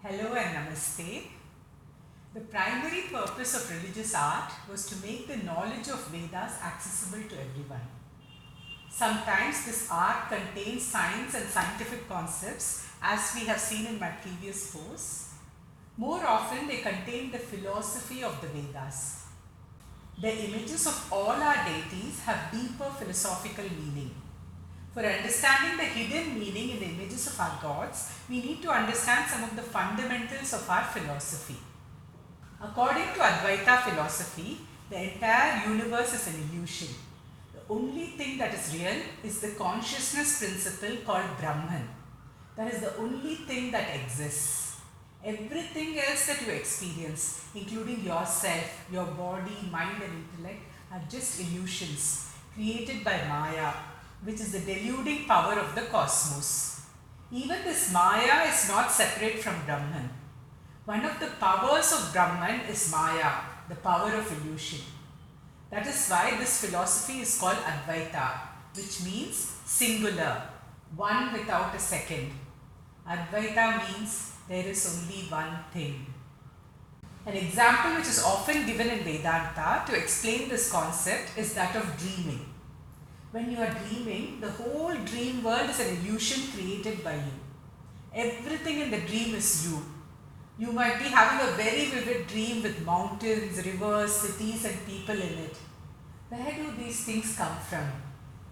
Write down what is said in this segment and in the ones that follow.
Hello and Namaste. The primary purpose of religious art was to make the knowledge of Vedas accessible to everyone. Sometimes this art contains science and scientific concepts, as we have seen in my previous posts. More often, they contain the philosophy of the Vedas. The images of all our deities have deeper philosophical meaning. For understanding the hidden meaning in the images of our gods, we need to understand some of the fundamentals of our philosophy. According to Advaita philosophy, the entire universe is an illusion. The only thing that is real is the consciousness principle called Brahman. That is the only thing that exists. Everything else that you experience, including yourself, your body, mind and intellect, are just illusions created by Maya, which is the deluding power of the cosmos. Even this Maya is not separate from Brahman. One of the powers of Brahman is Maya, the power of illusion. That is why this philosophy is called Advaita, which means singular, one without a second. Advaita means there is only one thing. An example which is often given in Vedanta to explain this concept is that of dreaming. When you are dreaming, the whole dream world is an illusion created by you. Everything in the dream is you. You might be having a very vivid dream with mountains, rivers, cities and people in it. Where do these things come from?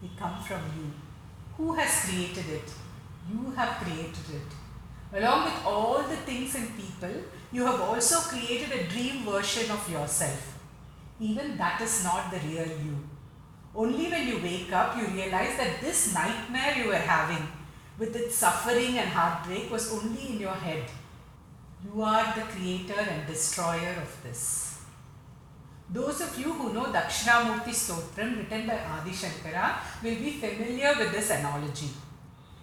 They come from you. Who has created it? You have created it. Along with all the things and people, you have also created a dream version of yourself. Even that is not the real you. Only when you wake up, you realize that this nightmare you were having, with its suffering and heartbreak, was only in your head. You are the creator and destroyer of this. Those of you who know Dakshinamurti Stotram written by Adi Shankara will be familiar with this analogy.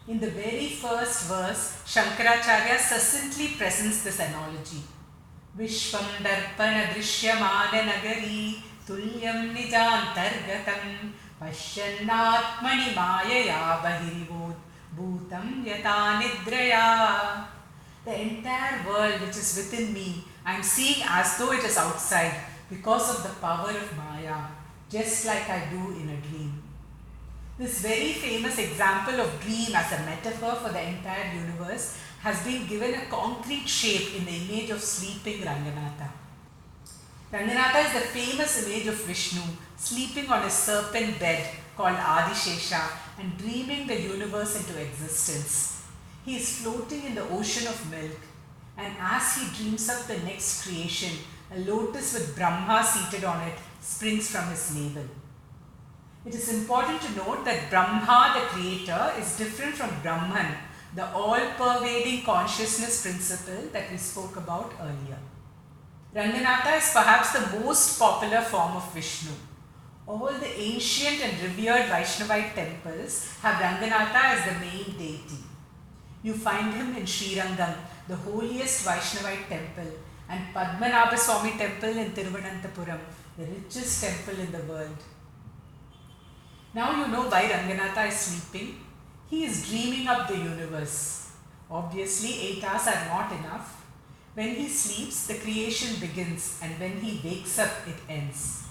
In the very first verse, Shankaracharya succinctly presents this analogy. Vishwam darpana drishyamana nagari tulyam nijantargatam pashyannatmani mayaya bahirivod bhutam yata nidraya. The entire world which is within me, I am seeing as though it is outside because of the power of Maya, just like I do in a dream. This very famous example of dream as a metaphor for the entire universe has been given a concrete shape in the image of sleeping Ranganatha. Ranganatha is the famous image of Vishnu sleeping on a serpent bed called Adishesha and dreaming the universe into existence. He is floating in the ocean of milk, and as he dreams up the next creation, a lotus with Brahma seated on it springs from his navel. It is important to note that Brahma, the creator, is different from Brahman, the all-pervading consciousness principle that we spoke about earlier. Ranganatha is perhaps the most popular form of Vishnu. All the ancient and revered Vaishnavite temples have Ranganatha as the main deity. You find him in Srirangam, the holiest Vaishnavite temple, and Padmanabha Swami temple in Thiruvananthapuram, the richest temple in the world. Now you know why Ranganatha is sleeping. He is dreaming up the universe. Obviously, 8 hours are not enough. When he sleeps, the creation begins, and when he wakes up, it ends.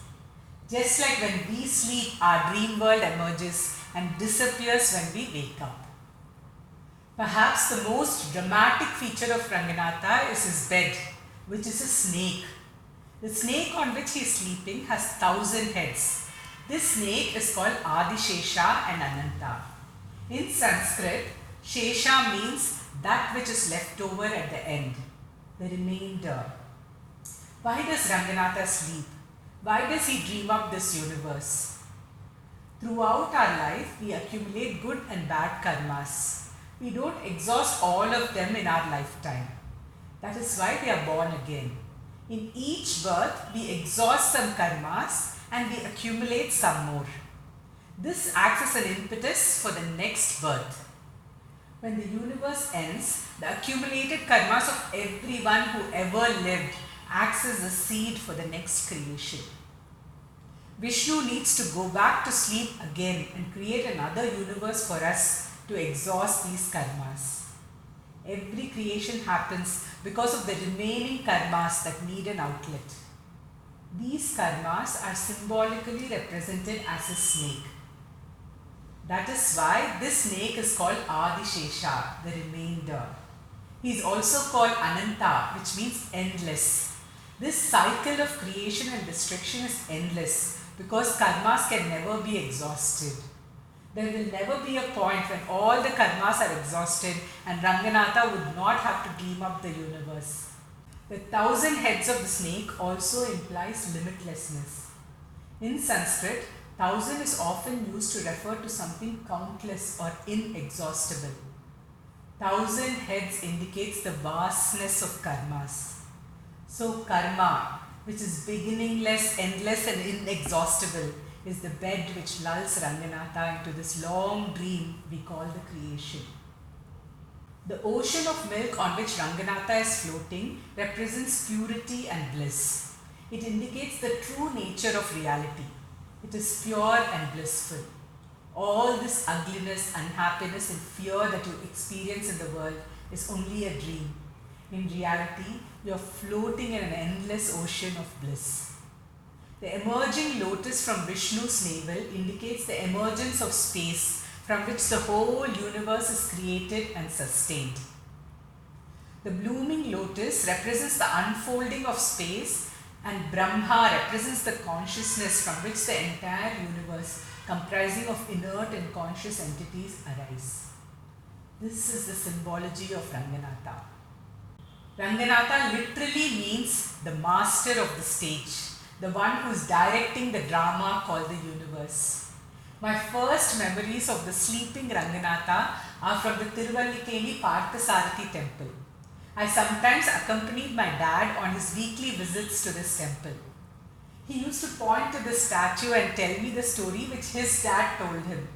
Just like when we sleep, our dream world emerges and disappears when we wake up. Perhaps the most dramatic feature of Ranganatha is his bed, which is a snake. The snake on which he is sleeping has 1,000 heads. This snake is called Adishesha and Ananta. In Sanskrit, Shesha means that which is left over at the end, the remainder. Why does Ranganatha sleep? Why does he dream up this universe? Throughout our life, we accumulate good and bad karmas. We don't exhaust all of them in our lifetime. That is why we are born again. In each birth, we exhaust some karmas and we accumulate some more. This acts as an impetus for the next birth. When the universe ends, the accumulated karmas of everyone who ever lived acts as a seed for the next creation. Vishnu needs to go back to sleep again and create another universe for us to exhaust these karmas. Every creation happens because of the remaining karmas that need an outlet. These karmas are symbolically represented as a snake. That is why this snake is called Adishesha, the remainder. He is also called Ananta, which means endless. This cycle of creation and destruction is endless because karmas can never be exhausted. There will never be a point when all the karmas are exhausted and Ranganatha would not have to dream up the universe. The 1,000 heads of the snake also implies limitlessness. In Sanskrit, 1,000 is often used to refer to something countless or inexhaustible. 1,000 heads indicates the vastness of karmas. So karma, which is beginningless, endless and inexhaustible, is the bed which lulls Ranganatha into this long dream we call the creation. The ocean of milk on which Ranganatha is floating represents purity and bliss. It indicates the true nature of reality. It is pure and blissful. All this ugliness, unhappiness and fear that you experience in the world is only a dream. In reality, you are floating in an endless ocean of bliss. The emerging lotus from Vishnu's navel indicates the emergence of space from which the whole universe is created and sustained. The blooming lotus represents the unfolding of space and Brahma represents the consciousness from which the entire universe comprising of inert and conscious entities arise. This is the symbology of Ranganatha. Ranganatha literally means the master of the stage, the one who is directing the drama called the universe. My first memories of the sleeping Ranganatha are from the Tiruvallikeni Parthasarathi temple. I sometimes accompanied my dad on his weekly visits to this temple. He used to point to the statue and tell me the story which his dad told him.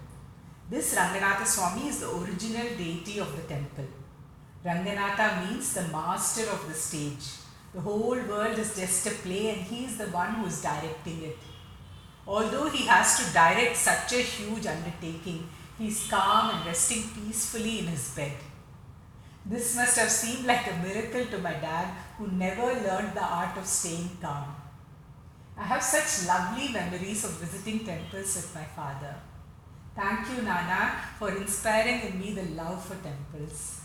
This Ranganatha Swami is the original deity of the temple. Ranganatha means the master of the stage. The whole world is just a play and he is the one who is directing it. Although he has to direct such a huge undertaking, he is calm and resting peacefully in his bed. This must have seemed like a miracle to my dad, who never learned the art of staying calm. I have such lovely memories of visiting temples with my father. Thank you, Nana, for inspiring in me the love for temples.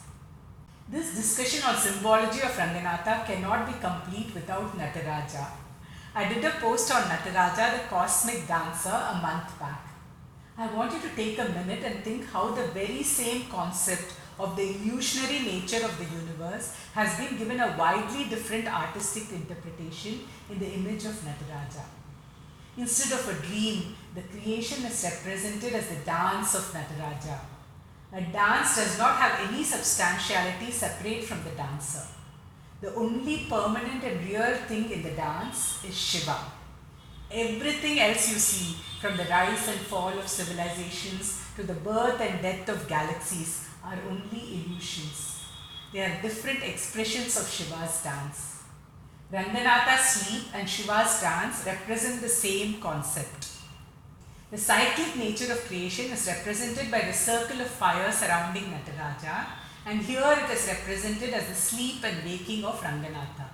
This discussion on symbology of Ranganatha cannot be complete without Nataraja. I did a post on Nataraja, the cosmic dancer, a month back. I want you to take a minute and think how the very same concept of the illusionary nature of the universe has been given a widely different artistic interpretation in the image of Nataraja. Instead of a dream, the creation is represented as the dance of Nataraja. A dance does not have any substantiality separate from the dancer. The only permanent and real thing in the dance is Shiva. Everything else you see, from the rise and fall of civilizations to the birth and death of galaxies, are only illusions. They are different expressions of Shiva's dance. Ranganatha's sleep and Shiva's dance represent the same concept. The cyclic nature of creation is represented by the circle of fire surrounding Nataraja, and here it is represented as the sleep and waking of Ranganatha.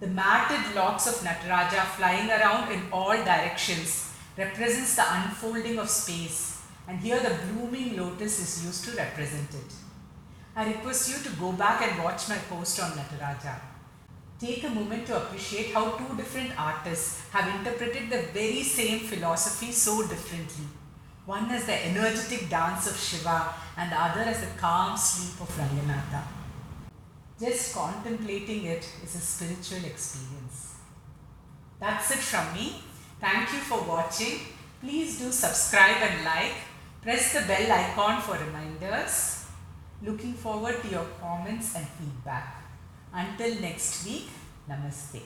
The matted locks of Nataraja flying around in all directions represents the unfolding of space, and here the blooming lotus is used to represent it. I request you to go back and watch my post on Nataraja. Take a moment to appreciate how two different artists have interpreted the very same philosophy so differently. One as the energetic dance of Shiva and the other as the calm sleep of Ranganatha. Just contemplating it is a spiritual experience. That's it from me. Thank you for watching. Please do subscribe and like. Press the bell icon for reminders. Looking forward to your comments and feedback. Until next week, Namaste.